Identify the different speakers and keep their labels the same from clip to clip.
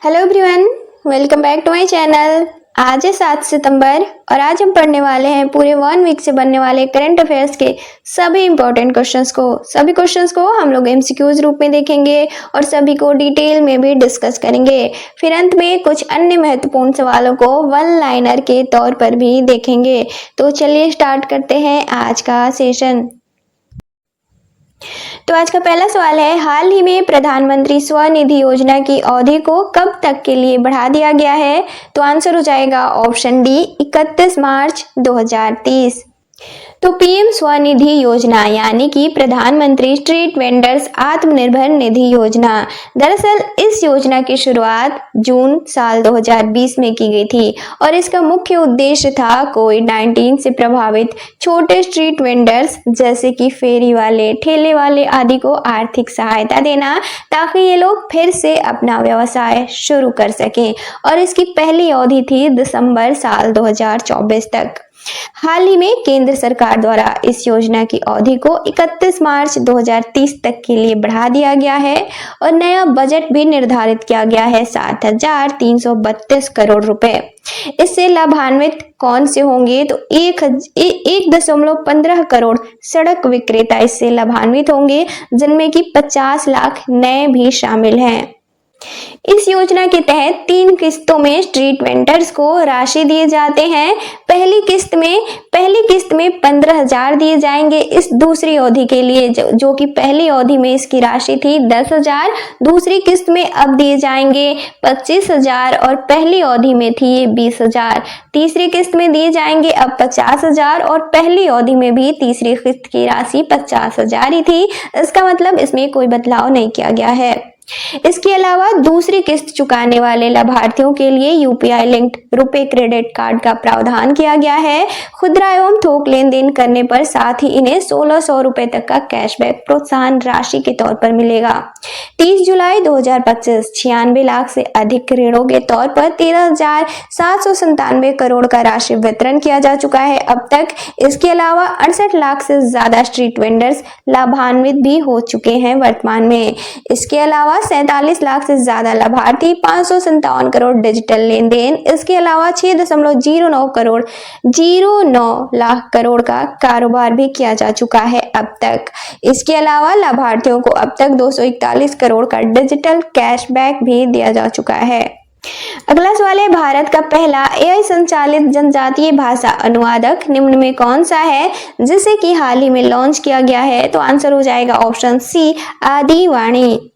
Speaker 1: Hello everyone, welcome back to my channel. आज है 7 सितंबर और आज हम पढ़ने वाले हैं पूरे 1 वीक से बनने वाले करंट अफेयर्स के सभी इंपॉर्टेंट क्वेश्चंस को। सभी क्वेश्चंस को हम लोग एमसीक्यूज रूप में देखेंगे और सभी को डिटेल में भी डिस्कस करेंगे। फिर अंत में कुछ अन्य महत्वपूर्ण सवालों को वन लाइनर के तौर पर भी देखेंगे। तो चलिए स्टार्ट करते हैं आज का सेशन। तो आज का पहला सवाल है, हाल ही में प्रधानमंत्री स्वनिधि योजना की अवधि को कब तक के लिए बढ़ा दिया गया है? तो आंसर हो जाएगा ऑप्शन डी 31 मार्च 2030। तो पीएम स्वनिधि योजना यानी कि प्रधानमंत्री स्ट्रीट वेंडर्स आत्मनिर्भर निधि योजना, दरअसल इस योजना की शुरुआत जून साल 2020 में की गई थी और इसका मुख्य उद्देश्य था कोविड-19 से प्रभावित छोटे स्ट्रीट वेंडर्स जैसे कि फेरी वाले, ठेले वाले आदि को आर्थिक सहायता देना ताकि ये लोग फिर से अपना व्यवसाय शुरू कर सकें और इसकी पहली अवधि थी दिसंबर साल 2024 तक। हाल ही में केंद्र सरकार द्वारा इस योजना की अवधि को 31 मार्च 2030 तक के लिए बढ़ा दिया गया है और नया बजट भी निर्धारित किया गया है 7,332 करोड़ रुपए। इससे लाभान्वित कौन से होंगे? तो 1.15 करोड़ सड़क विक्रेता इससे लाभान्वित होंगे, जिनमें कि 50 लाख नए भी शामिल हैं। इस योजना के तहत 3 किस्तों में स्ट्रीट वेंडर्स को राशि दिए जाते हैं। पहली किस्त में 15,000 दिए जाएंगे इस दूसरी अवधि के लिए, जो कि पहली अवधि में इसकी राशि थी 10,000। दूसरी किस्त में अब दिए जाएंगे 25,000 और पहली अवधि में थी ये 20,000। तीसरी किस्त में दिए जाएंगे अब 50,000 और पहली अवधि में भी तीसरी किस्त की राशि 50,000 ही थी। इसका मतलब इसमें कोई बदलाव नहीं किया गया है। इसके अलावा दूसरी किस्त चुकाने वाले लाभार्थियों के लिए यूपीआई लिंक्ड रुपए क्रेडिट कार्ड का प्रावधान किया गया है। खुदरा एवं थोक लेन देन करने पर साथ ही इन्हें 1,600 रुपए तक का कैशबैक प्रोत्साहन राशि के तौर पर मिलेगा। 30 जुलाई 2025 96 लाख से अधिक ऋणों के तौर पर 13,797 करोड़ का राशि वितरण किया जा चुका है अब तक। इसके अलावा 68 लाख से ज्यादा स्ट्रीट वेंडर्स लाभान्वित भी हो चुके हैं वर्तमान में। इसके अलावा 47 लाख से ज्यादा लाभार्थी, 557 करोड़ डिजिटल लेन देन, इसके अलावा 6.09 लाख करोड़ का कारोबार भी किया जा चुका है अब तक। इसके अलावा लाभार्थियों को अब तक 241 करोड़ का डिजिटल कैशबैक भी दिया जा चुका है। अगला सवाल है, भारत का पहला एआई संचालित जनजातीय भाषा अनुवादक निम्न में कौन सा है जिसे कि हाल ही में लॉन्च किया गया है? तो आंसर हो जाएगा ऑप्शन सी आदिवाणी।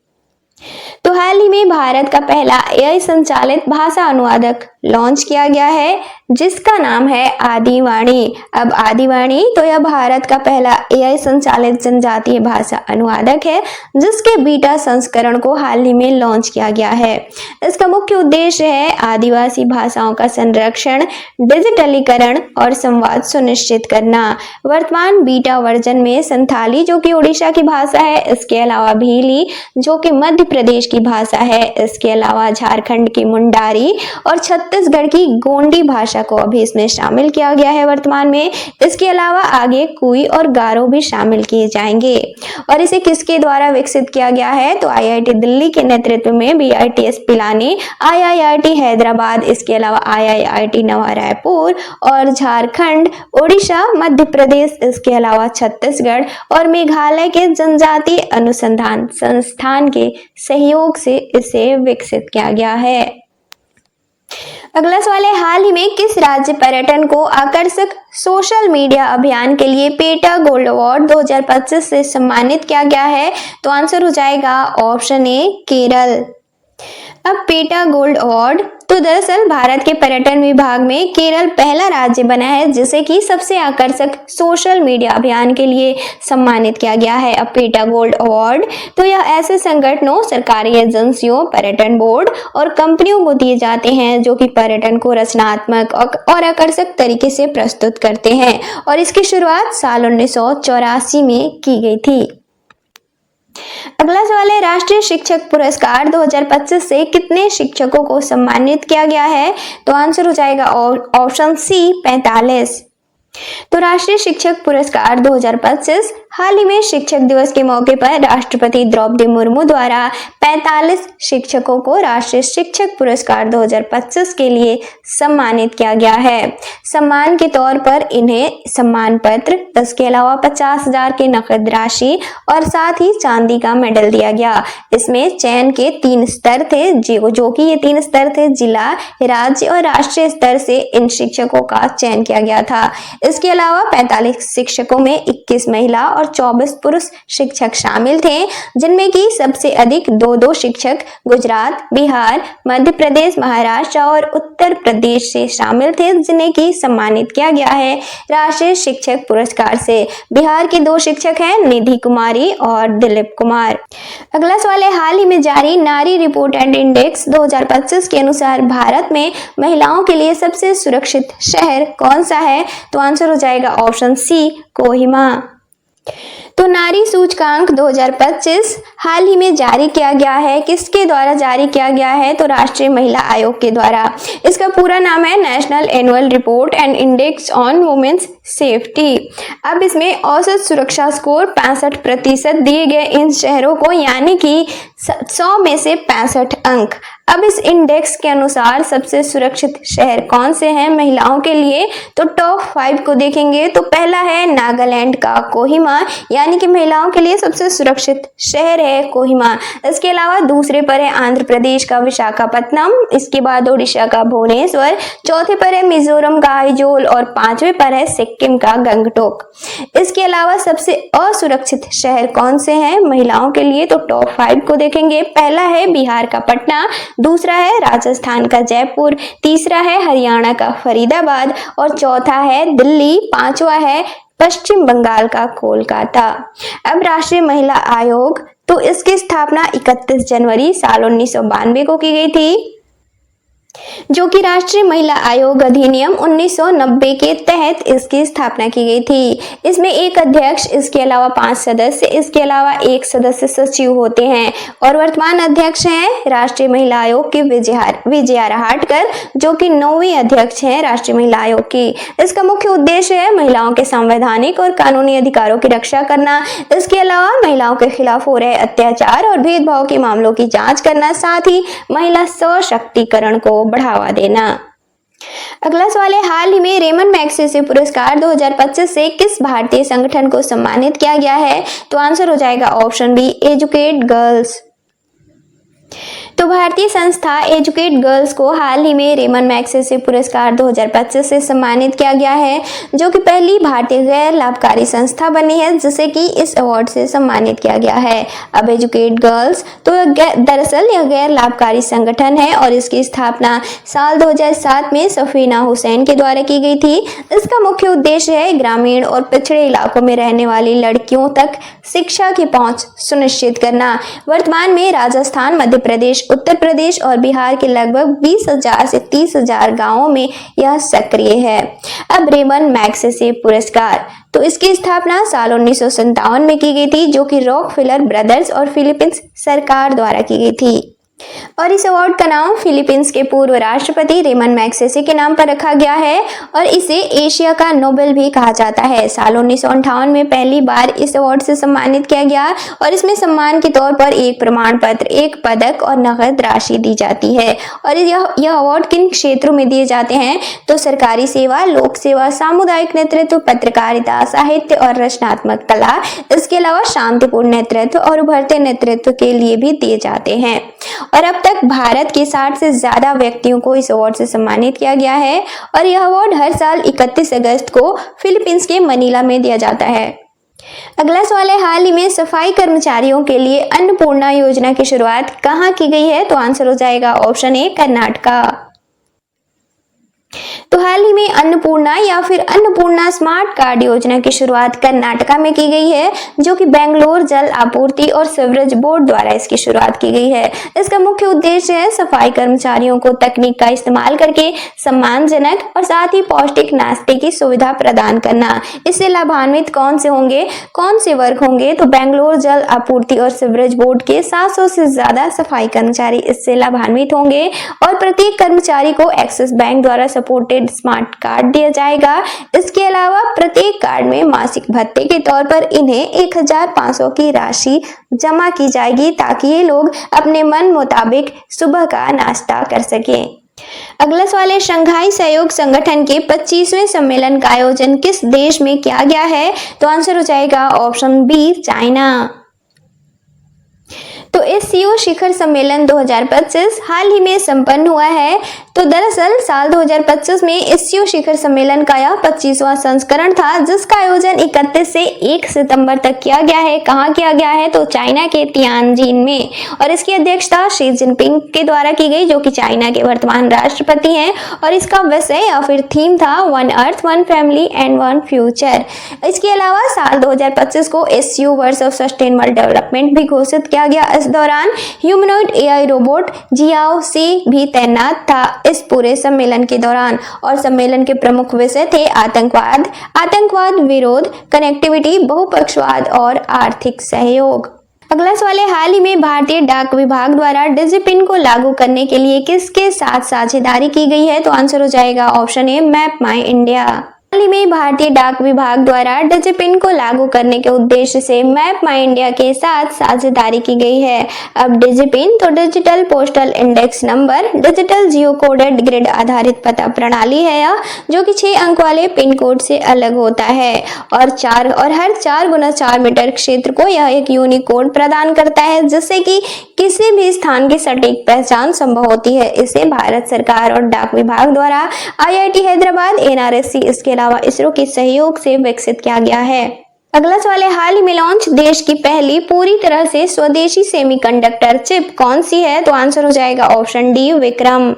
Speaker 1: तो हाल ही में भारत का पहला एआई संचालित भाषा अनुवादक लॉन्च किया गया है जिसका नाम है आदिवाणी। अब आदिवाणी तो यह भारत का पहला एआई संचालित जनजातीय भाषा अनुवादक है जिसके बीटा संस्करण को हाल ही में लॉन्च किया गया है। इसका मुख्य उद्देश्य है आदिवासी भाषाओं का संरक्षण, डिजिटलीकरण और संवाद सुनिश्चित करना। वर्तमान बीटा वर्जन में संथाली जो कि उड़ीसा की भाषा है, इसके अलावा भीली जो कि मध्य प्रदेश की भाषा है, इसके अलावा झारखंड की मुंडारी और छत्तीसगढ़ की गोंडी भाषा को अभी इसमें शामिल किया गया है वर्तमान में। इसके अलावा आगे कुई और गारो भी शामिल किए जाएंगे। और इसे किसके द्वारा विकसित किया गया है? तो आईआईटी दिल्ली के नेतृत्व में बीआईटीएस पिलानी, आईआईआईटी हैदराबाद, इसके अलावा आईआईआईटी नवा रायपुर और झारखंड, उड़ीसा, मध्य प्रदेश, इसके अलावा छत्तीसगढ़ और मेघालय के जनजातीय अनुसंधान संस्थान के सहयोग से इसे विकसित किया गया है। अगला सवाल है, हाल ही में किस राज्य पर्यटन को आकर्षक सोशल मीडिया अभियान के लिए पेटा गोल्ड अवार्ड 2025 से सम्मानित किया गया है? तो आंसर हो जाएगा ऑप्शन ए केरल। अब पेटा गोल्ड अवार्ड तो दरअसल भारत के पर्यटन विभाग में केरल पहला राज्य बना है जिसे कि सबसे आकर्षक सोशल मीडिया अभियान के लिए सम्मानित किया गया है। अब पेटा गोल्ड अवार्ड तो यह ऐसे संगठनों, सरकारी एजेंसियों, पर्यटन बोर्ड और कंपनियों को दिए जाते हैं जो कि पर्यटन को रचनात्मक और आकर्षक तरीके से प्रस्तुत करते हैं और इसकी शुरुआत साल 1984 में की गई थी। अगला सवाल है, राष्ट्रीय शिक्षक पुरस्कार 2025 से कितने शिक्षकों को सम्मानित किया गया है? तो आंसर हो जाएगा ऑप्शन सी 45। तो राष्ट्रीय शिक्षक पुरस्कार 2025 हाल ही में शिक्षक दिवस के मौके पर राष्ट्रपति द्रौपदी मुर्मू द्वारा 45 शिक्षकों को राष्ट्रीय शिक्षक पुरस्कार 2025 के लिए सम्मानित किया गया है। सम्मान के तौर पर इन्हें सम्मान पत्र, इसके अलावा 50,000 की नकद राशि और साथ ही चांदी का मेडल दिया गया। इसमें चयन के 3 स्तर थे, जो कि ये 3 स्तर थे, जिला, राज्य और राष्ट्रीय स्तर से इन शिक्षकों का चयन किया गया था। इसके अलावा 45 शिक्षकों में 21 महिला और 24 पुरुष शिक्षक शामिल थे, जिनमें की सबसे अधिक 2 शिक्षक गुजरात, बिहार, मध्य प्रदेश, महाराष्ट्र और उत्तर प्रदेश से शामिल थे, जिन्हें की सम्मानित किया गया है राष्ट्रीय शिक्षक पुरस्कार से। बिहार के 2 शिक्षक हैं, निधि कुमारी और दिलीप कुमार। अगला सवाल है, हाल ही में जारी नारी रिपोर्ट एंड इंडेक्स 2025 के अनुसार भारत में महिलाओं के लिए सबसे सुरक्षित शहर कौन सा है? तो आंसर हो जाएगा ऑप्शन सी, कोहिमा। तो नारी सूचकांक 2025 हाल ही में जारी किया गया है। किसके द्वारा जारी किया गया है? तो राष्ट्रीय महिला आयोग के द्वारा। इसका पूरा नाम है national annual report and index on women's safety. अब इसमें औसत सुरक्षा स्कोर 65% दिए गए इन शहरों को, यानी कि 100 में से 65 अंक। अब इस इंडेक्स के अनुसार सबसे सुरक्षित शहर कौन से हैं महिलाओं के लिए? तो टॉप 5 को देखेंगे तो पहला है नागालैंड का कोहिमा, यानी कि महिलाओं के लिए सबसे सुरक्षित शहर है कोहिमा। इसके अलावा दूसरे पर है आंध्र प्रदेश का विशाखापत्तनम, इसके बाद ओडिशा का भुवनेश्वर, चौथे पर है मिजोरम का आइजोल और 5वें पर है सिक्किम का गंगटोक। इसके अलावा सबसे असुरक्षित शहर कौन से हैं महिलाओं के लिए? तो टॉप 5 को देखेंगे। पहला है बिहार का पटना, दूसरा है राजस्थान का जयपुर, तीसरा है हरियाणा का फरीदाबाद और चौथा है दिल्ली, 5वां है पश्चिम बंगाल का कोलकाता। अब राष्ट्रीय महिला आयोग, तो इसकी स्थापना 31 जनवरी साल 1992 को की गई थी, जो कि राष्ट्रीय महिला आयोग अधिनियम 1990 के तहत इसकी स्थापना की गई थी। इसमें एक अध्यक्ष, इसके अलावा 5 सदस्य, इसके अलावा 1 सदस्य सचिव होते हैं और वर्तमान अध्यक्ष हैं राष्ट्रीय महिला आयोग के विजया रहाटकर, जो कि 9वीं अध्यक्ष हैं राष्ट्रीय महिला आयोग की। इसका मुख्य उद्देश्य है महिलाओं के संवैधानिक और कानूनी अधिकारों की रक्षा करना, इसके अलावा महिलाओं के खिलाफ हो रहे अत्याचार और भेदभाव के मामलों की जांच करना, साथ ही महिला सशक्तिकरण को बढ़ावा देना। अगला सवाल है, हाल ही में रेमन मैग्सेसे पुरस्कार 2025 से किस भारतीय संगठन को सम्मानित किया गया है? तो आंसर हो जाएगा ऑप्शन बी, एजुकेट गर्ल्स। तो भारतीय संस्था एजुकेट गर्ल्स को हाल ही में रेमन मैग्सेसे पुरस्कार 2025 से सम्मानित किया गया है, जो कि पहली भारतीय गैर लाभकारी संस्था बनी है जिसे कि इस अवार्ड से सम्मानित किया गया है। अब एजुकेट गर्ल्स, तो दरअसल यह गैर लाभकारी संगठन है और इसकी स्थापना साल 2007 में सफीना हुसैन के द्वारा की गई थी। इसका मुख्य उद्देश्य है ग्रामीण और पिछड़े इलाकों में रहने वाली लड़कियों तक शिक्षा की पहुंच सुनिश्चित करना। वर्तमान में राजस्थान, मध्य प्रदेश, उत्तर प्रदेश और बिहार के लगभग 20,000 से 30,000 गांवों में यह सक्रिय है। अब रेमन मैग्सेसे पुरस्कार, तो इसकी स्थापना साल 1957 में की गई थी, जो कि रॉकफेलर ब्रदर्स और फिलीपींस सरकार द्वारा की गई थी और इस अवार्ड का नाम फिलीपींस के पूर्व राष्ट्रपति रेमन मैग्सेसे के नाम पर रखा गया है और इसे एशिया का नोबेल भी कहा जाता है। साल 1958 में पहली बार इस अवार्ड से सम्मानित किया गया और इसमें सम्मान के तौर पर एक प्रमाण पत्र, एक पदक और नकद राशि दी जाती है। और यह अवार्ड किन क्षेत्रों में दिए जाते हैं? तो सरकारी सेवा, लोक सेवा, सामुदायिक नेतृत्व, पत्रकारिता, साहित्य और रचनात्मक कला, इसके अलावा शांतिपूर्ण नेतृत्व और उभरते नेतृत्व के लिए भी दिए जाते हैं। और अब तक भारत के 60 से ज्यादा व्यक्तियों को इस अवार्ड से सम्मानित किया गया है और यह अवार्ड हर साल 31 अगस्त को फिलीपींस के मनीला में दिया जाता है। अगला सवाल है, हाल ही में सफाई कर्मचारियों के लिए अन्नपूर्णा योजना की शुरुआत कहां की गई है? तो आंसर हो जाएगा ऑप्शन ए, कर्नाटका। तो हाल ही में अन्नपूर्णा या फिर अन्नपूर्णा स्मार्ट कार्ड योजना की शुरुआत कर्नाटका में की गई है, जो कि बेंगलोर जल आपूर्ति और सीवरेज बोर्ड द्वारा इसकी शुरुआत की गई है। इसका मुख्य उद्देश्य है सफाई कर्मचारियों को तकनीक का इस्तेमाल करके सम्मानजनक और साथ ही पौष्टिक नाश्ते की सुविधा प्रदान करना। इससे लाभान्वित कौन से होंगे, कौन से वर्ग होंगे? तो बेंगलोर जल आपूर्ति और सीवरेज बोर्ड के 700 से ज्यादा सफाई कर्मचारी इससे लाभान्वित होंगे और प्रत्येक कर्मचारी को एक्सिस बैंक द्वारा सपोर्टेड प्रीपेड स्मार्ट कार्ड दिया जाएगा। इसके अलावा प्रत्येक कार्ड में मासिक भत्ते के तौर पर इन्हें 1500 की राशि जमा की जाएगी ताकि ये लोग अपने मन मुताबिक सुबह का नाश्ता कर सकें। अगला सवाल है, शंघाई सहयोग संगठन के 25वें सम्मेलन का आयोजन किस देश में किया गया है? तो आंसर हो जाएगा ऑप्शन बी, चाइना। तो एससीओ शिखर सम्मेलन 2025 हाल ही में संपन्न हुआ है। तो दरअसल साल 2025 में एससीओ शिखर सम्मेलन का यह 25वां संस्करण था, जिसका आयोजन 31 से 1 सितंबर तक किया गया है। कहाँ किया गया है? तो चाइना के तियानजिन में, और इसकी अध्यक्षता शी जिनपिंग के द्वारा की गई, जो कि चाइना के वर्तमान राष्ट्रपति हैं। और इसका विषय या फिर थीम था one earth, one family and one future. इसके अलावा साल 2025 को एससीओ वर्ष ऑफ सस्टेनेबल डेवलपमेंट भी घोषित किया गया। इस दौरान ह्यूमनॉइड एआई रोबोट जियाओ सी भी तैनात था इस पूरे सम्मेलन के दौरान। और सम्मेलन के प्रमुख विषय थे आतंकवाद विरोध, कनेक्टिविटी, बहुपक्षवाद और आर्थिक सहयोग। अगला सवाल है, हाल ही में भारतीय डाक विभाग द्वारा डिजिपिन को लागू करने के लिए किसके साथ साझेदारी की गई है? तो आंसर हो जाएगा option A, Map My India. हाल ही में भारतीय डाक विभाग द्वारा डिजिपिन को लागू करने के उद्देश्य से मैप माई इंडिया के साथ साझेदारी की गई है। अब डिजिपिन तो digital postal index number, digital geo coded grid आधारित पता प्रणाली है यह, जो कि 6 अंक वाले पिन कोड से अलग होता है और हर 4x4 मीटर क्षेत्र को यह एक यूनिक कोड प्रदान करता है, जिससे कि किसी भी स्थान की सटीक पहचान संभव होती है। इसे भारत सरकार और डाक विभाग द्वारा आईआईटी हैदराबाद, एनआरएससी, इसके अलावा इसरो के सहयोग से विकसित किया गया है। अगला सवाल है, हाल ही में लॉन्च देश की पहली पूरी तरह से स्वदेशी सेमीकंडक्टर चिप कौन सी है? तो आंसर हो जाएगा ऑप्शन डी, विक्रम।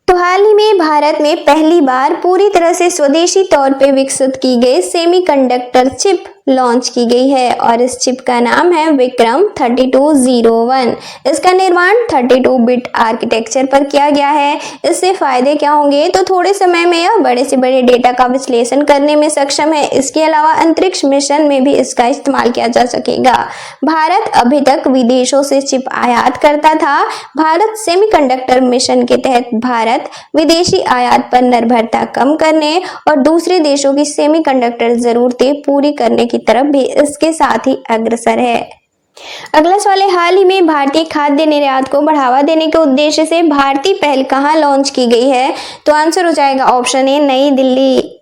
Speaker 1: तो हाल ही में भारत में पहली बार पूरी तरह से स्वदेशी तौर पे विकसित की गई सेमीकंडक्टर चिप लॉन्च की गई है और इस चिप का नाम है विक्रम 3201। इसका निर्माण 32 बिट आर्किटेक्चर पर किया गया है। इससे फायदे क्या होंगे? तो थोड़े समय में यह बड़े से बड़े डेटा का विश्लेषण करने में सक्षम है। इसके अलावा अंतरिक्ष मिशन में भी इसका इस्तेमाल किया जा सकेगा। भारत अभी तक विदेशों से चिप आयात करता था। भारत सेमीकंडक्टर मिशन के तहत भारत विदेशी आयात पर निर्भरता कम करने और दूसरे देशों की सेमीकंडक्टर जरूरतें पूरी करने की तरफ भी इसके साथ ही अग्रसर है। अगला सवाल है, हाल ही में भारतीय खाद्य निर्यात को बढ़ावा देने के उद्देश्य से भारतीय पहल कहां लॉन्च की गई है? तो आंसर हो जाएगा ऑप्शन ए, नई दिल्ली।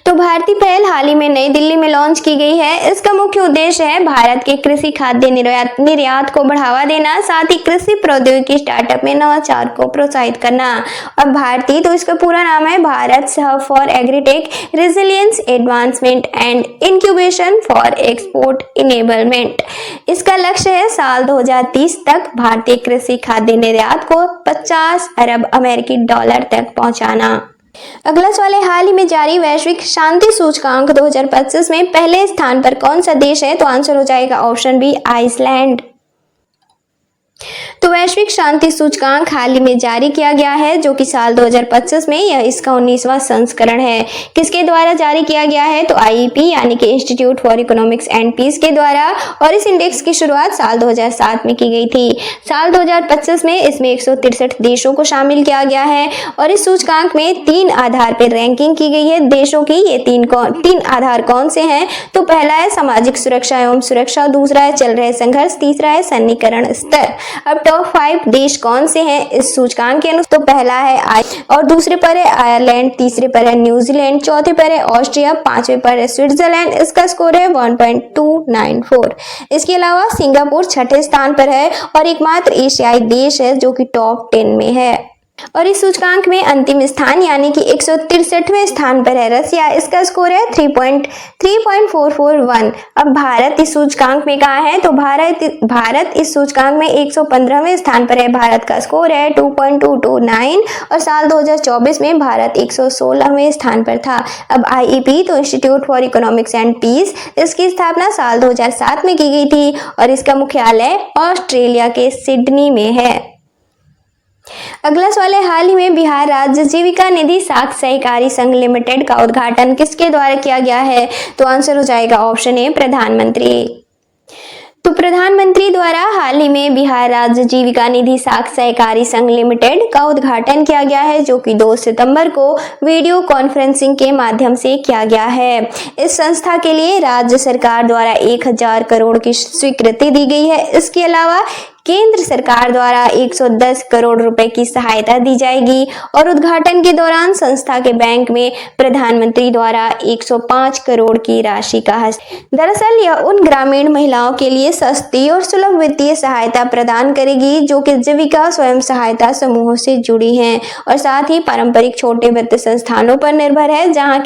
Speaker 1: तो भारतीय पहल हाल ही में नई दिल्ली में लॉन्च की गई है। इसका मुख्य उद्देश्य है भारत के कृषि खाद्य निर्यात को बढ़ावा देना, साथ ही कृषि प्रौद्योगिकी स्टार्टअप में नवाचार को प्रोत्साहित करना। और भारतीय, तो इसका पूरा नाम है Bharat hub for agritech resilience advancement and incubation for export enablement. इसका लक्ष्य है साल 2030 तक भारतीय कृषि खाद्य निर्यात को 50 अरब अमेरिकी डॉलर तक पहुंचाना। अगला सवाल है, हाल ही में जारी वैश्विक शांति सूचकांक 2025 में पहले स्थान पर कौन सा देश है? तो आंसर हो जाएगा ऑप्शन बी, आइसलैंड। तो वैश्विक शांति सूचकांक हाल ही में जारी किया गया है, जो कि साल 2025 में यह इसका 19वां संस्करण है। किसके द्वारा जारी किया गया है? तो आईईपी यानी कि Institute for Economics and Peace के द्वारा, और इस इंडेक्स की शुरुआत साल 2007 में की गई थी। साल 2025 में इसमें 163 देशों को शामिल किया गया है और इस सूचकांक में 3 आधार पर रैंकिंग की गई है देशों की। ये 3 आधार कौन से हैं? तो पहला है सामाजिक सुरक्षा एवं सुरक्षा, दूसरा है चल रहे संघर्ष, तीसरा है सन्नीकरण स्तर। अब टॉप 5 देश कौन से हैं इस सूचकांक के अनुसार? तो पहला है और दूसरे पर है आयरलैंड, तीसरे पर है न्यूजीलैंड, चौथे पर है ऑस्ट्रिया, पांचवें पर है स्विट्जरलैंड, इसका स्कोर है 1.294। इसके अलावा सिंगापुर 6ठे स्थान पर है और एकमात्र एशियाई देश है जो कि टॉप 10 में है। और इस सूचकांक में अंतिम स्थान यानी कि 163वें स्थान पर है रसिया, इसका स्कोर है 3.441। अब भारत इस सूचकांक में कहाँ है? तो भारत इस सूचकांक में 115वें स्थान पर है। भारत का स्कोर है 2.229 और साल 2024 में भारत 116वें स्थान पर था। अब आईईपी, तो Institute for Economics and Peace, इसकी स्थापना साल 2007 में की गई थी और इसका मुख्यालय ऑस्ट्रेलिया के सिडनी में है। अगला सवाल है, हाल ही में बिहार राज्य जीविका निधि साख सहकारी संघ लिमिटेड का उद्घाटन किसके द्वारा किया गया है? तो आंसर हो जाएगा ऑप्शन ए, प्रधानमंत्री। तो प्रधानमंत्री द्वारा हाल ही में बिहार राज्य जीविका निधि साख सहकारी संघ लिमिटेड का उद्घाटन किया गया है, जो कि 2 सितंबर को वीडियो कॉन्फ्रेंसिंग के माध्यम से किया गया है। इस संस्था के लिए राज्य सरकार द्वारा 1000 करोड़ की स्वीकृति दी गई है। इसके अलावा केंद्र सरकार द्वारा 110 करोड़ रुपए की सहायता दी जाएगी और उद्घाटन के दौरान संस्था के बैंक में प्रधानमंत्री द्वारा 105 करोड़ की राशि का दरअसल यह उन ग्रामीण महिलाओं के लिए सस्ती और सुलभ वित्तीय सहायता प्रदान करेगी जो कि जीविका स्वयं सहायता समूहों से जुड़ी हैं और साथ ही पारंपरिक छोटे वित्त संस्थानों पर निर्भर है, जहां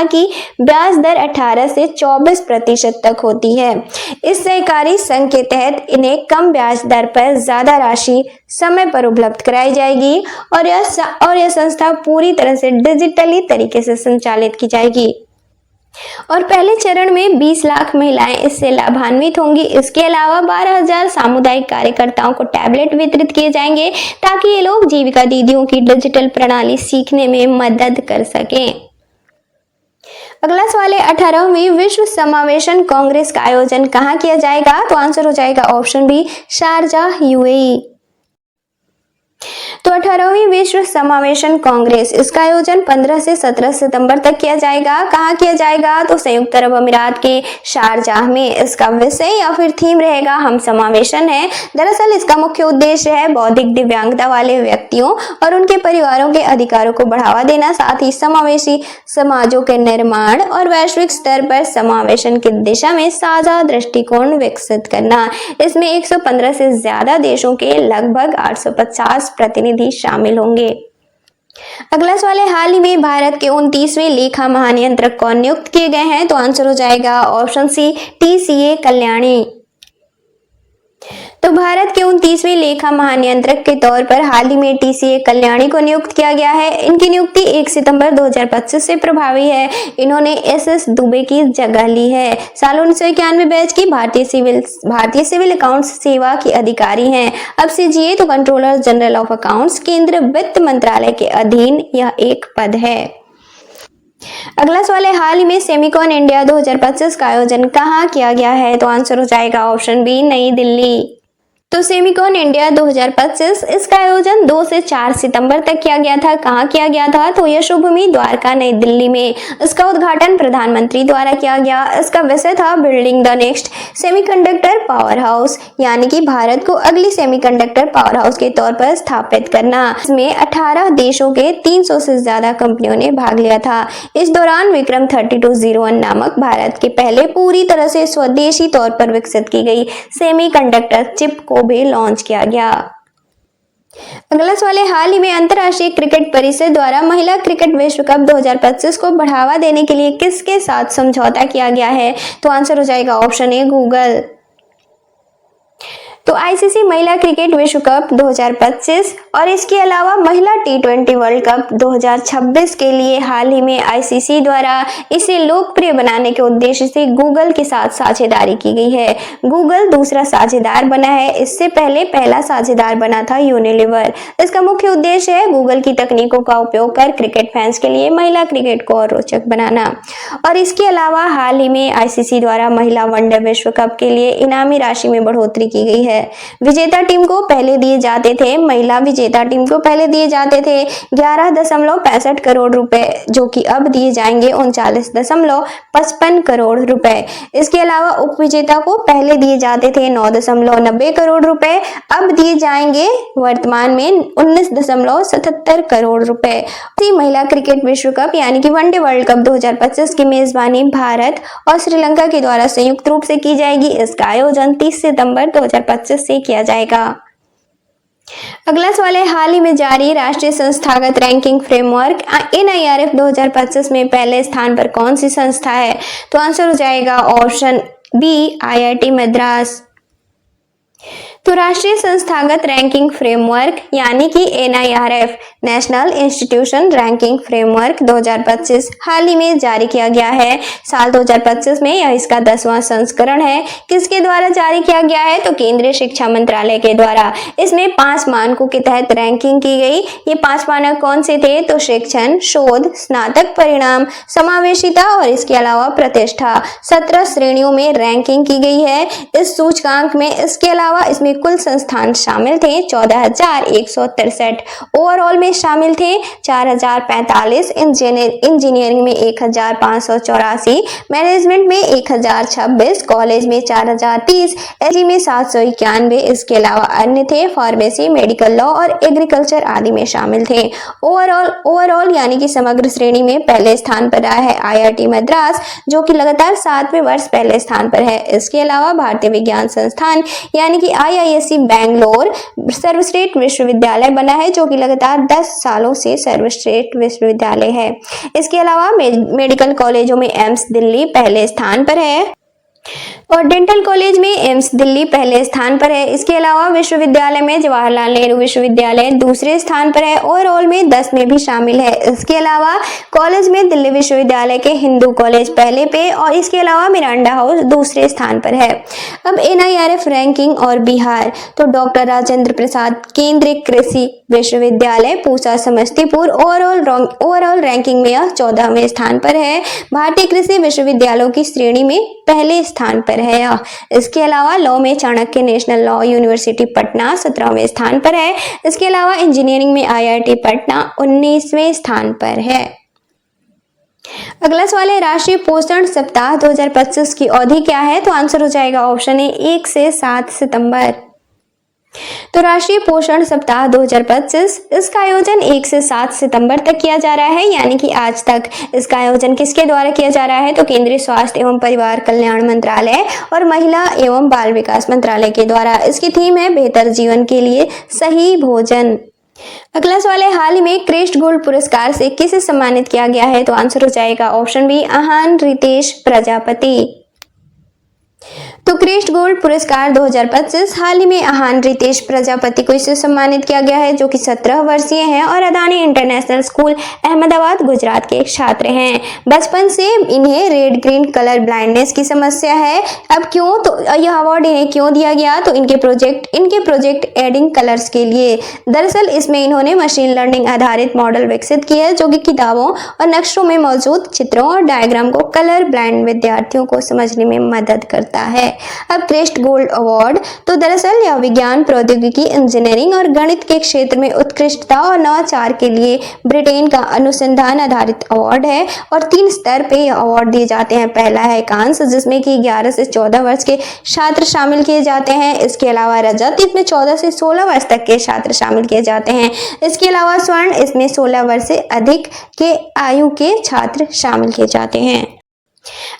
Speaker 1: की ब्याज दर 18 से 24% तक होती है। इस सहकारी संघ के तहत इन्हें कम ब्याज दर पर ज्यादा राशि समय पर उपलब्ध कराई जाएगी और यह संस्था पूरी तरह से डिजिटली तरीके से संचालित की जाएगी और पहले चरण में 20 लाख महिलाएं इससे लाभान्वित होंगी। इसके अलावा 12,000 सामुदायिक कार्यकर्ताओं को टैबलेट वितरित किए जाएंगे ताकि ये लोग जीविका दीदियों की डिजिटल प्रणाली सीखने में मदद कर सकें। अगला सवाल है 18वीं विश्व समावेशन कांग्रेस का आयोजन कहाँ किया जाएगा? तो आंसर हो जाएगा ऑप्शन बी, शारजाह, यूएई। तो 18वीं विश्व समावेशन कांग्रेस, इसका आयोजन 15 से 17 सितंबर तक किया जाएगा। कहाँ किया जाएगा? तो संयुक्त अरब अमीरात के शारजाह में। इसका विषय या फिर थीम रहेगा हम समावेशन है। दरअसल इसका मुख्य उद्देश्य है बौद्धिक दिव्यांगता वाले व्यक्तियों और उनके परिवारों के अधिकारों को बढ़ावा देना, साथ ही समावेशी समाजों के निर्माण और वैश्विक स्तर पर समावेशन की दिशा में साझा दृष्टिकोण विकसित करना। इसमें 115 से ज्यादा देशों के लगभग 850 प्रतिनिधि शामिल होंगे। अगला सवाल है हाल ही में भारत के 29वें लेखा महानियंत्रक कौन नियुक्त किए गए हैं? तो आंसर हो जाएगा ऑप्शन सी, टीसीए कल्याणी। तो भारत के 29वें लेखा महानियंत्रक के तौर पर हाल ही में टीसीए कल्याणी को नियुक्त किया गया है। इनकी नियुक्ति 1 सितंबर 2025 से प्रभावी है। इन्होंने एसएस दुबे की जगह ली है। साल 1991 बैच की भारतीय सिविल अकाउंट्स सेवा की अधिकारी हैं। अब सीजीए तो कंट्रोलर जनरल ऑफ अकाउंट्स, केंद्रीय वित्त मंत्रालय के अधीन यह एक पद है। अगला सवाल है हाल ही में सेमिकॉन इंडिया 2025 का आयोजन कहाँ किया गया है? तो आंसर हो जाएगा ऑप्शन बी, नई दिल्ली। तो सेमिकॉन इंडिया 2025 इसका आयोजन 2 से 4 सितंबर तक किया गया था। कहाँ किया गया था? तो यशोभूमि द्वारका, नई दिल्ली में। इसका उद्घाटन प्रधानमंत्री द्वारा किया गया। इसका विषय था building the next semiconductor power house, यानी कि भारत को अगली सेमीकंडक्टर पावर हाउस के तौर पर स्थापित करना। इसमें 18 देशों के 300 से ज्यादा कंपनियों ने भाग लिया था। इस दौरान विक्रम 3201 नामक भारत के पहले पूरी तरह से स्वदेशी तौर पर विकसित की गई सेमीकंडक्टर चिप को भी लॉन्च किया गया। अगला सवाल है हाल ही में अंतर्राष्ट्रीय क्रिकेट परिषद द्वारा महिला क्रिकेट विश्व कप 2025 को बढ़ावा देने के लिए किसके साथ समझौता किया गया है? तो आंसर हो जाएगा ऑप्शन ए, गूगल। तो आईसीसी महिला क्रिकेट विश्व कप 2025 और इसके अलावा महिला टी20 वर्ल्ड कप 2026 के लिए हाल ही में आईसीसी द्वारा इसे लोकप्रिय बनाने के उद्देश्य से गूगल के साथ साझेदारी की गई है। गूगल दूसरा साझेदार बना है। इससे पहले पहला साझेदार बना था यूनिलीवर। इसका मुख्य उद्देश्य है गूगल की तकनीकों का उपयोग कर क्रिकेट फैंस के लिए महिला क्रिकेट को और रोचक बनाना। और इसके अलावा हाल ही में आईसीसी द्वारा महिला वनडे विश्व कप के लिए इनामी राशि में बढ़ोतरी की गई है। विजेता टीम को पहले दिए जाते थे महिला विजेता टीम को पहले दिए जाते थे 11.65 करोड़ रुपए, जो कि अब दिए जाएंगे 39.55 करोड़ रुपए। इसके अलावा उप विजेता को पहले दिए जाते थे 9.90 करोड़ रुपए, अब दिए जाएंगे वर्तमान में 19.77 करोड़ रुपए। महिला क्रिकेट विश्व कप यानी कि वनडे वर्ल्ड कप 2025 की मेजबानी भारत और श्रीलंका के द्वारा संयुक्त रूप से की जाएगी। इसका आयोजन 30 सितंबर 2025 से किया जाएगा। अगला सवाल है हाल ही में जारी राष्ट्रीय संस्थागत रैंकिंग फ्रेमवर्क NIRF 2025 में पहले स्थान पर कौन सी संस्था है? तो आंसर हो जाएगा ऑप्शन बी, IIT मद्रास। तो राष्ट्रीय संस्थागत रैंकिंग फ्रेमवर्क यानी कि NIRF national institution ranking framework 2025 हाल ही में जारी किया गया है। साल 2025 में यह इसका 10वां संस्करण है। किसके द्वारा जारी किया गया है? तो केंद्रीय शिक्षा मंत्रालय के द्वारा। इसमें 5 मानकों के तहत रैंकिंग की गई। ये 5 मानक कौन से थे? तो शिक्षण, शोध, स्नातक परिणाम, समावेशिता और इसके अलावा प्रतिष्ठा 17 श्रेणियों में रैंकिंग की गई है इस सूचकांक में। इसके अलावा इसमें कुल संस्थान शामिल थे 14,163। ओवरऑल में शामिल थे 4,045, इंजीनियरिंग में 1,584, मैनेजमेंट में 1,026, कॉलेज में 4,030, एजी में 791। इसके अलावा अन्य थे फार्मेसी, मेडिकल लॉ और एग्रीकल्चर आदि में शामिल थे। ओवरऑल यानी कि समग्र श्रेणी में पहले स्थान पर रहा है IIT मद्रास, जो कि लगातार 7वें वर्ष पहले स्थान पर है। इसके अलावा भारतीय विज्ञान संस्थान यानी कि IISc बेंगलोर सर्वश्रेष्ठ विश्वविद्यालय बना है, जो कि लगातार 10 सालों से सर्वश्रेष्ठ विश्वविद्यालय है। इसके अलावा मेडिकल कॉलेजों में एम्स दिल्ली पहले स्थान पर है और डेंटल कॉलेज में एम्स दिल्ली पहले स्थान पर है। इसके अलावा विश्वविद्यालय में जवाहरलाल नेहरू विश्वविद्यालय दूसरे स्थान पर है, ओवरऑल में 10 में भी शामिल है। इसके अलावा कॉलेज में दिल्ली विश्वविद्यालय के हिंदू कॉलेज पहले पे और इसके अलावा मिरांडा हाउस दूसरे स्थान पर है। अब NIRF रैंकिंग और बिहार, तो डॉक्टर राजेंद्र प्रसाद केंद्रीय कृषि विश्वविद्यालय पूसा समस्तीपुर ओवरऑल रैंकिंग में यह 14वें स्थान पर है। भारतीय कृषि विश्वविद्यालयों की श्रेणी में पहले स्थान पर है यह। इसके अलावा लॉ में Chanakya national law university Patna 17वें स्थान पर है। इसके अलावा इंजीनियरिंग में IIT पटना 19वें स्थान पर है। अगला सवाल है राष्ट्रीय पोषण सप्ताह 2025 की अवधि क्या है? तो आंसर हो जाएगा ऑप्शन ए 1 से 7 सितंबर। तो राष्ट्रीय पोषण सप्ताह 2025 इसका आयोजन 1 से 7 सितंबर तक किया जा रहा है, यानी कि आज तक। इसका आयोजन किसके द्वारा किया जा रहा है? तो केंद्रीय स्वास्थ्य एवं परिवार कल्याण मंत्रालय और महिला एवं बाल विकास मंत्रालय के द्वारा। इसकी थीम है बेहतर जीवन के लिए सही भोजन। अगला सवाल है हाल ही में क्रेस्ट गोल्ड पुरस्कार से किसे सम्मानित किया गया है? तो आंसर हो जाएगा ऑप्शन बी आहान रितेश प्रजापति। तो क्रेस्ट गोल्ड पुरस्कार 2025 हाल ही में आहान रितेश प्रजापति को इसे सम्मानित किया गया है, जो कि 17 वर्षीय हैं और अदानी इंटरनेशनल स्कूल अहमदाबाद गुजरात के छात्र हैं। बचपन से इन्हें रेड ग्रीन कलर ब्लाइंडनेस की समस्या है। अब क्यों? तो यह अवार्ड इन्हें क्यों दिया गया? तो इनके प्रोजेक्ट एडिंग कलर्स के लिए। दरअसल इसमें इन्होंने मशीन लर्निंग आधारित मॉडल विकसित किया है, जो कि किताबों और नक्शों में मौजूद चित्रों और डायग्राम को कलर ब्लाइंड विद्यार्थियों को समझने में मदद करता है। अब क्रेस्ट गोल्ड अवार्ड, तो दरअसल यह विज्ञान, प्रौद्योगिकी, इंजीनियरिंग और गणित के क्षेत्र में उत्कृष्टता और नवाचार के लिए ब्रिटेन का अनुसंधान आधारित अवार्ड है और 3 स्तर पे यह अवार्ड दिए जाते हैं। पहला है कांस्य, जिसमें कि 11 से 14 वर्ष के छात्र शामिल किए जाते हैं। इसके अलावा रजत, इसमें 14 से 16 वर्ष तक के छात्र शामिल किए जाते हैं। इसके अलावा स्वर्ण, इसमें 16 वर्ष से अधिक के आयु के छात्र शामिल किए जाते हैं।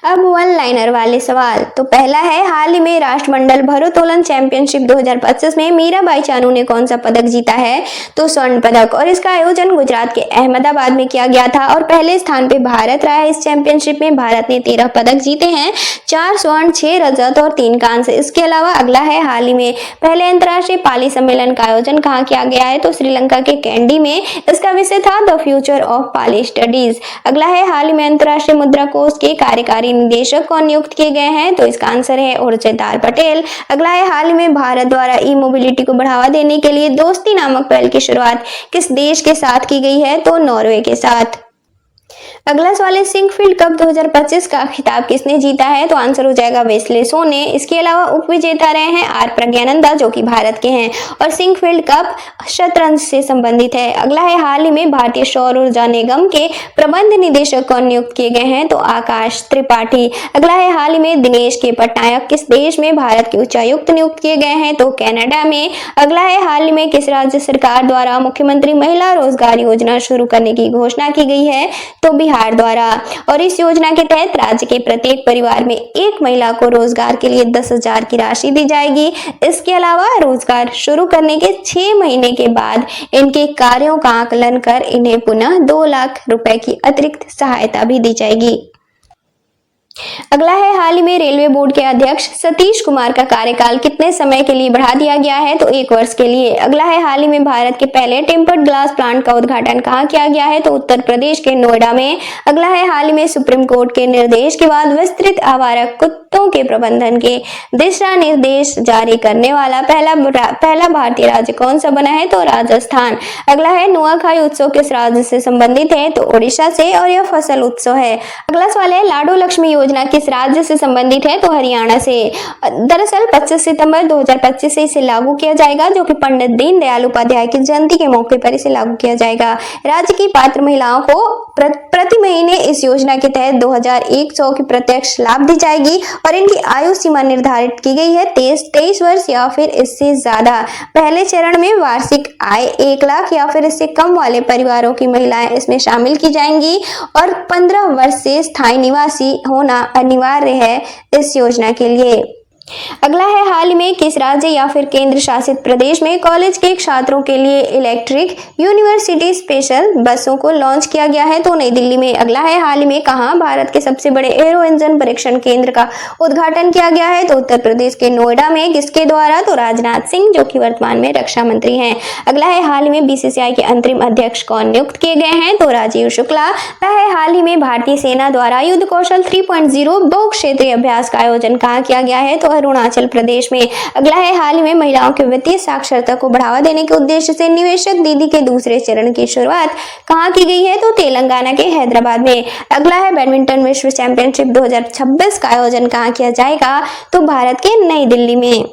Speaker 1: अब 1 लाइनर वाले सवाल, तो पहला है हाल ही में राष्ट्रमंडल भारोत्तोलन चैंपियनशिप 2025 में मीराबाई चानू ने कौन सा पदक जीता है? तो स्वर्ण पदक, और इसका आयोजन गुजरात के अहमदाबाद में किया गया था और पहले स्थान पे भारत रहा है। इस चैंपियनशिप में भारत ने 13 पदक जीते हैं, 4 स्वर्ण, 6 रजत और 3 कांस्य। इसके अलावा अगला है हाल ही में पहले अंतर्राष्ट्रीय पाली सम्मेलन का आयोजन कहाँ किया गया है? तो श्रीलंका के कैंडी में। इसका विषय था the future of Pali studies. अगला है हाल ही में अंतर्राष्ट्रीय मुद्रा कोष के कार्यकारी निदेशक कौन नियुक्त किए गए हैं? तो इसका आंसर है उर्जित पटेल। अगला है हाल ही में भारत द्वारा ई मोबिलिटी को बढ़ावा देने के लिए दोस्ती नामक पहल की शुरुआत किस देश के साथ की गई है? तो नॉर्वे के साथ। अगला सवाल है सिंकफील्ड कप 2025 का खिताब किसने जीता है? तो आंसर हो जाएगा वेस्ले सो ने। इसके अलावा उप विजेता रहे हैं आर प्रज्ञानंदा, जो कि भारत के हैं, और सिंकफील्ड कप शतरंज से संबंधित है। अगला है हाल ही में भारतीय सौर ऊर्जा निगम के प्रबंध निदेशक कौन नियुक्त किए गए हैं? तो आकाश त्रिपाठी। अगला है हाल ही में दिनेश के पटनायक किस देश में भारत के उच्चायुक्त नियुक्त किए गए हैं? तो कनाडा में। अगला है हाल ही में किस राज्य सरकार द्वारा मुख्यमंत्री महिला रोजगार योजना शुरू करने की घोषणा की गई है? तो बिहार द्वारा, और इस योजना के तहत राज्य के प्रत्येक परिवार में एक महिला को रोजगार के लिए 10,000 की राशि दी जाएगी। इसके अलावा रोजगार शुरू करने के 6 महीने के बाद इनके कार्यों का आकलन कर इन्हें पुनः 2 लाख रुपए की अतिरिक्त सहायता भी दी जाएगी। अगला है, हाल ही में रेलवे बोर्ड के अध्यक्ष सतीश कुमार का कार्यकाल कितने समय के लिए बढ़ा दिया गया है? तो 1 वर्ष के लिए। अगला है, हाल ही में भारत के पहले टेम्पर्ड ग्लास प्लांट का उद्घाटन कहाँ किया गया है? तो उत्तर प्रदेश के नोएडा में। अगला है, हाल ही में सुप्रीम कोर्ट के निर्देश के बाद विस्तृत आवारा कुत्तों के प्रबंधन के दिशा निर्देश जारी करने वाला पहला भारतीय राज्य कौन सा बना है? तो राजस्थान। अगला है, नुआखाई उत्सव किस राज्य से संबंधित है? तो ओडिशा से, और यह फसल उत्सव है। अगला सवाल है, लाडो लक्ष्मी योजना किस राज्य से संबंधित है? तो हरियाणा से। दरअसल 25 सितंबर 2025 से इसे लागू किया जाएगा, जो कि पंडित दीनदयाल उपाध्याय की जयंती के मौके पर इसे लागू किया जाएगा। राज्य की पात्र महिलाओं को प्रति महीने इस योजना के तहत 2100 की प्रत्यक्ष लाभ दी जाएगी और इनकी आयु सीमा निर्धारित की गई है 23 वर्ष या फिर इससे ज्यादा। पहले चरण में वार्षिक आय 1 लाख या फिर इससे कम वाले परिवारों की महिलाएं इसमें शामिल की जाएंगी और 15 वर्ष से स्थायी निवासी होना अनिवार्य है इस योजना के लिए। अगला है, हाल ही में किस राज्य या फिर केंद्र शासित प्रदेश में कॉलेज के छात्रों के लिए इलेक्ट्रिक यूनिवर्सिटी स्पेशल बसों को लॉन्च किया गया है? तो नई दिल्ली में। अगला है, हाल ही में कहां भारत के सबसे बड़े एरो इंजन परीक्षण केंद्र का उद्घाटन किया गया है? तो उत्तर प्रदेश के नोएडा में। किसके द्वारा? तो राजनाथ सिंह, जो कि वर्तमान में रक्षा मंत्री हैं। अगला है, हाल ही में बीसीसीआई के अंतरिम अध्यक्ष कौन नियुक्त किए गए हैं? तो राजीव शुक्ला। अगला है, हाल ही में भारतीय सेना द्वारा युद्ध कौशल 3.0 बहु क्षेत्रीय अभ्यास का आयोजन कहाँ किया गया है? तो अरुणाचल प्रदेश में। अगला है, हाल ही में महिलाओं के वित्तीय साक्षरता को बढ़ावा देने के उद्देश्य से निवेशक दीदी के दूसरे चरण की शुरुआत कहाँ की गई है? तो तेलंगाना के हैदराबाद में। अगला है, बैडमिंटन विश्व चैंपियनशिप 2026 का आयोजन कहाँ किया जाएगा? तो भारत के नई दिल्ली में।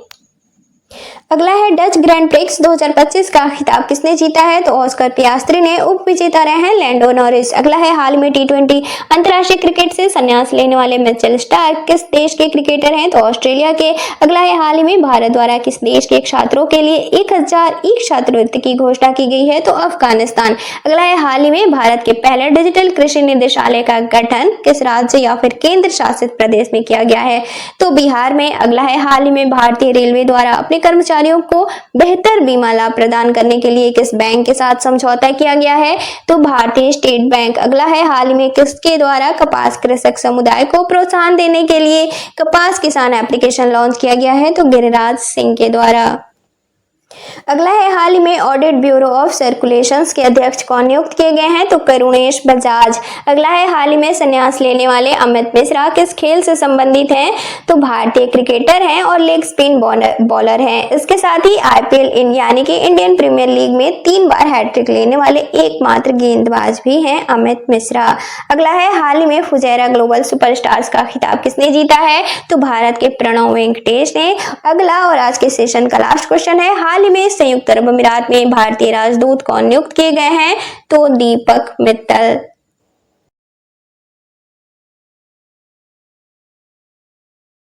Speaker 1: अगला है, डच ग्रैंड प्रिक्स 2025 का खिताब किसने जीता है? तो ऑस्कर पियास्त्री ने। उप विजेता रहे हैं लैंडो नॉरिस। अगला है, हाल में T20 अंतर्राष्ट्रीय क्रिकेट से संन्यास लेने वाले मिचेल स्टार्क किस देश के क्रिकेटर हैं? तो ऑस्ट्रेलिया के। अगला है, हाल ही में भारत द्वारा किस देश के छात्रों के लिए 1000 ई छात्रवृत्ति की घोषणा की गई है? तो अफगानिस्तान। अगला है, हाल ही में भारत के पहले डिजिटल कृषि निदेशालय का गठन किस राज्य या फिर केंद्र शासित प्रदेश में किया गया है? तो बिहार में। अगला है, हाल ही में भारतीय रेलवे द्वारा अपने कर्मचारियों को बेहतर बीमा लाभ प्रदान करने के लिए किस बैंक के साथ समझौता किया गया है? तो भारतीय स्टेट बैंक। अगला है, हाल ही में किसके द्वारा कपास कृषक समुदाय को प्रोत्साहन देने के लिए कपास किसान एप्लीकेशन लॉन्च किया गया है? तो गिरिराज सिंह के द्वारा। अगला है, हाल ही में ऑडिट ब्यूरो ऑफ सर्कुलेशंस के अध्यक्ष कौन नियुक्त किए गए हैं? तो करुणेश बजाज। अगला है, हाल ही में संन्यास लेने वाले अमित मिश्रा किस खेल से संबंधित हैं? तो भारतीय क्रिकेटर हैं और लेग स्पिन बॉलर हैं। इसके साथ ही IPL यानी कि इंडियन प्रीमियर लीग में 3 बार हैट्रिक लेने वाले एकमात्र गेंदबाज भी हैं अमित मिश्रा। अगला है, हाल ही में फुजैरा ग्लोबल सुपरस्टार्स का खिताब किसने जीता है? तो भारत के प्रणव वेंकटेश ने। अगला और आज के सेशन का लास्ट क्वेश्चन है, हाल ही में संयुक्त अरब अमीरात में भारतीय राजदूत कौन नियुक्त किए गए हैं? तो दीपक मित्तल।